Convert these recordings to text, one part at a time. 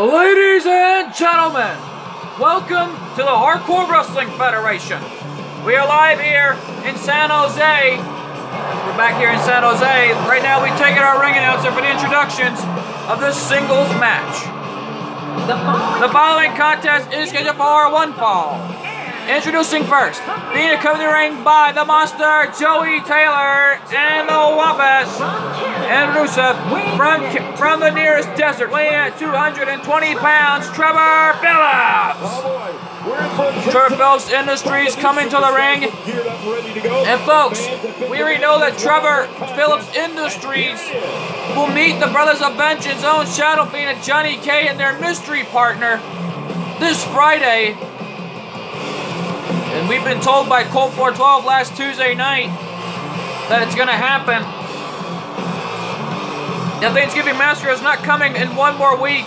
Ladies and gentlemen, welcome to the Hardcore Wrestling Federation. We are live here in San Jose. We're back here in San Jose. Right now we take our ring announcer for the introductions of this singles match. The following contest is scheduled for one fall. Introducing first, being accompanied in the ring by the Monster, Joey Taylor, and the Wampus, and Rusev from the nearest desert, weighing at 220 pounds, Trevor Phillips. Trevor Phillips Industries coming to the ring. And folks, we already know that Trevor Phillips Industries will meet the Brothers of Vengeance, own Shadow Fiend and Johnny K and their mystery partner this Friday. And we've been told by Colt 412 last Tuesday night that it's going to happen. Now, Thanksgiving Massacre is not coming in one more week.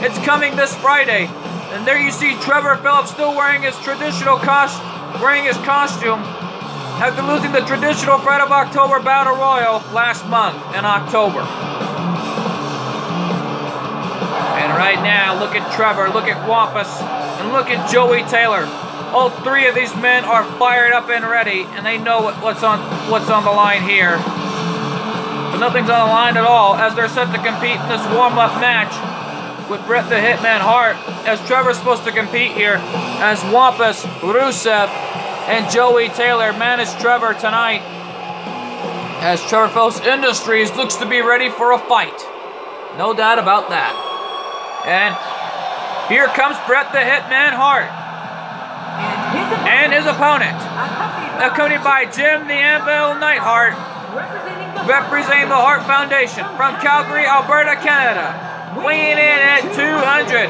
It's coming this Friday. And there you see Trevor Phillips still wearing his traditional costume after losing the traditional Fight of October Battle Royal last month in October. And right now, look at Trevor, look at Wampus, and look at Joey Taylor. All three of these men are fired up and ready, and they know what's on the line here. But nothing's on the line at all, as they're set to compete in this warm-up match with Bret the Hitman Hart, as Trevor's supposed to compete here, as Wampus, Rusev, and Joey Taylor manage Trevor tonight, as Trevor Phillips Industries looks to be ready for a fight. No doubt about that. And here comes Bret the Hitman Hart. And his opponent, accompanied by Jim the Anvil Neidhart, representing the Hart Foundation from Calgary, Alberta, Canada, weighing in at 235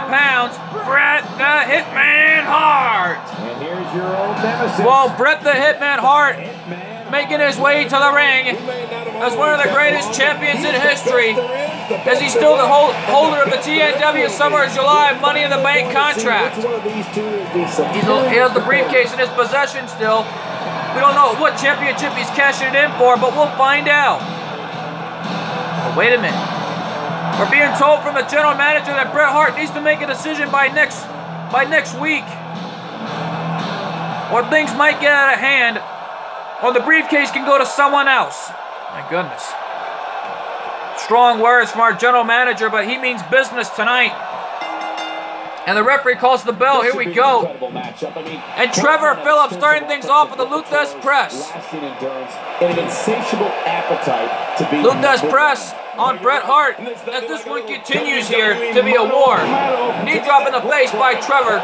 pounds, Bret the Hitman Hart. And here's your old nemesis. Well, Bret the Hitman Hart making his way to the ring as one of the greatest champions in history, as he's still the holder of the TNW Summer of July Money in the Bank contract. He has the briefcase in his possession still. We don't know what championship he's cashing it in for, but we'll find out. But wait a minute. We're being told from the general manager that Bret Hart needs to make a decision by next week, or things might get out of hand, or the briefcase can go to someone else. My goodness. Strong words from our general manager, but he means business tonight. And the referee calls the bell. Here we go. And Trevor Phillips starting things off with the Luke Des Press. Luke Des Press on Bret Hart, as this one continues here to be a war. Knee drop in the face by Trevor.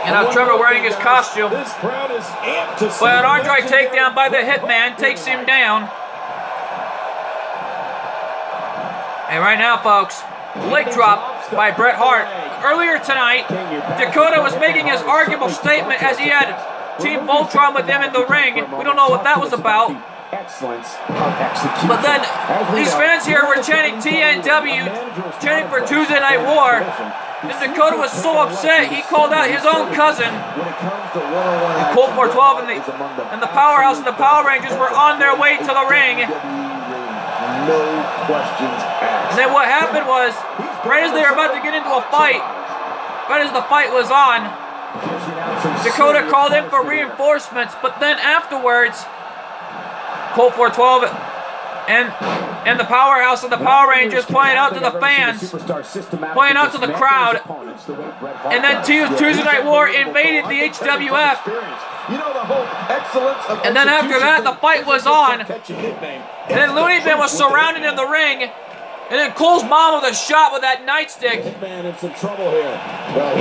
And now Trevor wearing his costume. But an arm drag takedown by the Hitman takes him down. And right now, folks, leg drop by Bret Hart. Earlier tonight, Dakota was making his arguable statement as he had Team Voltron with him in the ring. We don't know what that was about. But then these fans here were chanting TNW, chanting for Tuesday Night War. And Dakota was so upset, he called out his own cousin. And Colt 412 and the Powerhouse and the Power Rangers were on their way to the ring. No questions asked. And then what happened was, right as they were about to get into a fight, right as the fight was on, Dakota called in for reinforcements, but then afterwards, Colt 412 and the Powerhouse and the Power Rangers pointed out to the fans, pointing out to the crowd, and then Tuesday Night War invaded the HWF. And then after that, the fight was on. And then Looney Bin was surrounded in the ring. And then Cole's mom with a shot with that nightstick. And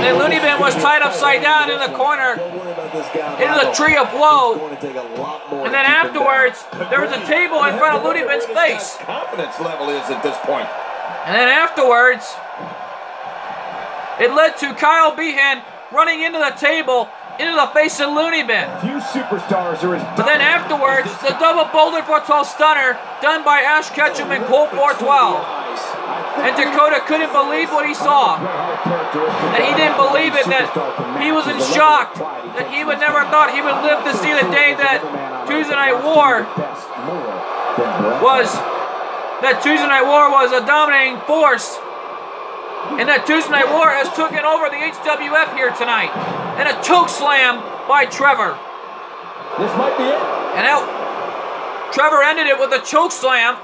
then Looney Bin was tied upside down in the corner into the tree of woe. And then afterwards, there was a table in front of Looney Bin's face. Confidence level is at this point. And then afterwards, it led to Kyle Behan running into the table, into the face of Looney Bin. Few superstars are as but then afterwards, the double Boulder 412 stunner done by Ash Ketchum and Colt 412. And Dakota couldn't believe what he saw. That he didn't believe it, that he was in shock, that he would never thought he would live to see the day that Tuesday Night War was that Tuesday Night War was a dominating force. And that Tuesday Night War has taken over the HWF here tonight. And a choke slam by Trevor. This might be it. And now Trevor ended it with a choke slam.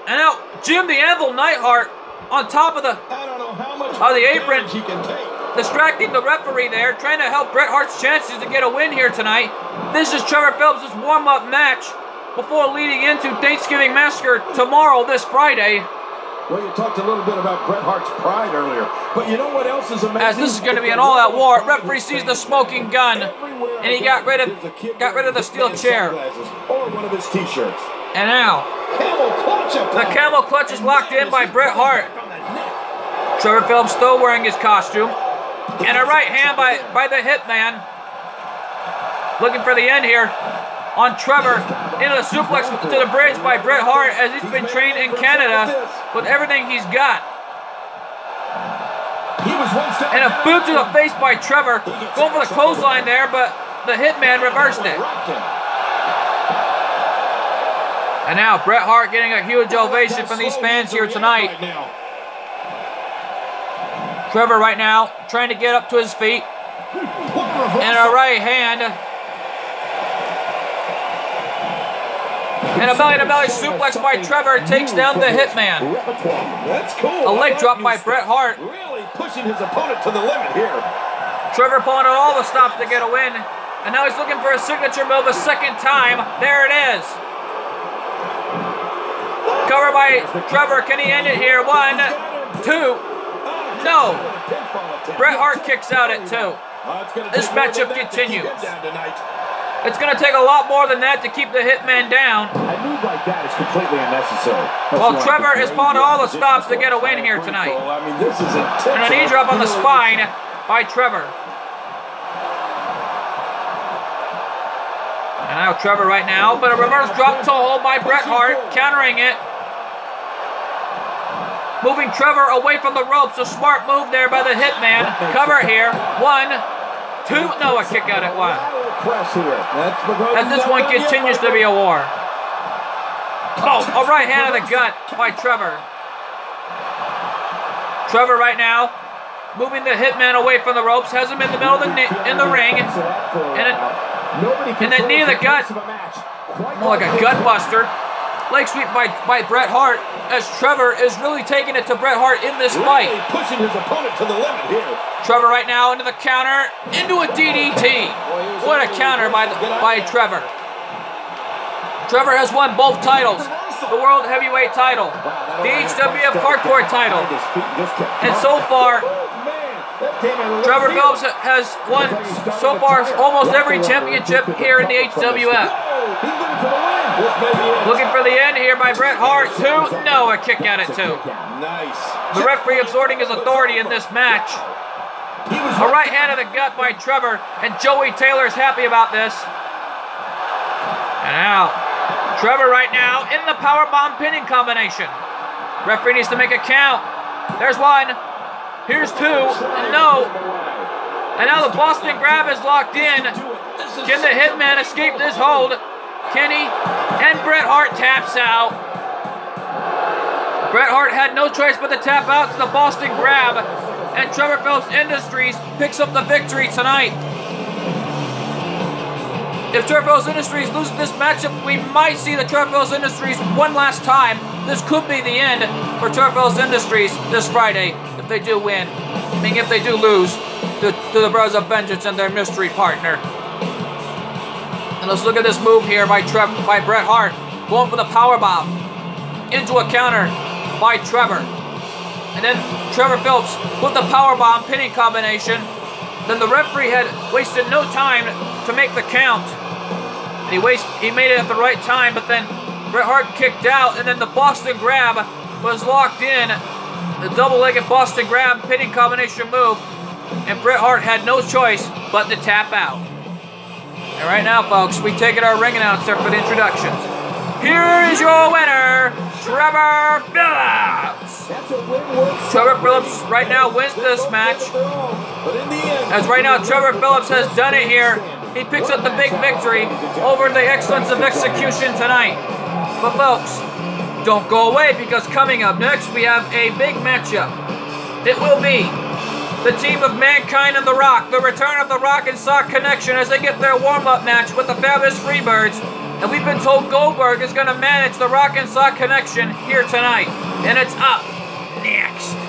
And now Jim the Anvil Neidhart on top of the apron, he can take. distracting the referee there, trying to help Bret Hart's chances to get a win here tonight. This is Trevor Phillips' warm-up match before leading into Thanksgiving Massacre tomorrow, this Friday. Well, you talked a little bit about Bret Hart's pride earlier, but you know what else is amazing? As this is going to be an all-out war, referee sees the smoking gun, and he got rid of the steel chair. Or one of his t-shirts. And now, the camel clutch is locked in by Bret Hart. Trevor Phillips still wearing his costume. And a right hand by the Hitman. Looking for the end here on Trevor. Into the suplex to the bridge by Bret Hart, as he's been trained in Canada with everything he's got. And a boot to the face by Trevor. Going for the clothesline there, but the Hitman reversed it. And now Bret Hart getting a huge ovation from these fans here tonight. Trevor right now trying to get up to his feet. And a right hand. And a belly-to-belly suplex by Trevor takes down the Hitman. That's cool. A leg drop by Bret Hart. Really pushing his opponent to the limit here. Trevor pulling out all the stops to get a win. And now he's looking for a signature move a second time. There it is. Cover by Trevor. Can he end it here? 1, 2. No. Bret Hart kicks out at 2. This matchup continues. It's going to take a lot more than that to keep the Hitman down. A move like that is completely unnecessary. Well, Trevor is pulling all the stops to get a win here tonight. I mean, this is intense. And a knee drop on the spine by Trevor. And now Trevor right now, but a reverse drop toe hold by Bret Hart, countering it. Moving Trevor away from the ropes, a smart move there by the Hitman. Cover here, 1, 2, no, a kick out at 1. And this one continues to be a war. Oh, a right hand of the gut by Trevor. Trevor right now, moving the Hitman away from the ropes, has him in the middle of the ring, and that knee of the gut, more like a gut buster. Leg sweep by Bret Hart, as Trevor is really taking it to Bret Hart in this fight. Pushing his opponent to the limit here. Trevor right now into the counter, into a DDT. What a counter by Trevor. Trevor has won both titles. The World Heavyweight title, the HWF Hardcore title. And so far, Trevor Phillips has won so far almost every championship here in the HWF. Looking for the end here by Bret Hart. 2, no, a kick out at 2. Nice. The referee exerting his authority in this match. A right hand of the gut by Trevor, and Joey Taylor is happy about this. And now, Trevor right now in the powerbomb pinning combination. Referee needs to make a count. There's 1. Here's 2. No. And now the Boston Grab is locked in. Can the Hitman escape this hold? Can he? And Bret Hart taps out. Bret Hart had no choice but to tap out to the Boston Grab. And Trevor Phillips Industries picks up the victory tonight. If Trevor Phillips Industries loses this matchup, we might see the Trevor Phillips Industries one last time. This could be the end for Trevor Phillips Industries this Friday if they do win. I mean, if they do lose to the Brothers of Vengeance and their mystery partner. And let's look at this move here by Bret Hart. Going for the powerbomb. Into a counter by Trevor. And then Trevor Phillips with the powerbomb pinning combination. Then the referee had wasted no time to make the count. And he made it at the right time, but then Bret Hart kicked out, and then the Boston Grab was locked in. The double-legged Boston Grab pinning combination move. And Bret Hart had no choice but to tap out. And right now, folks, we take it our ring announcer for the introductions. Here is your winner, Trevor Phillips. Trevor Phillips right now wins this match. As right now, Trevor Phillips has done it here. He picks up the big victory over the excellence of execution tonight. But folks, don't go away, because coming up next, we have a big matchup. It will be the team of Mankind and The Rock, the return of The Rock and Sock Connection as they get their warm-up match with the Fabulous Freebirds. And we've been told Goldberg is going to manage The Rock and Sock Connection here tonight. And it's up next.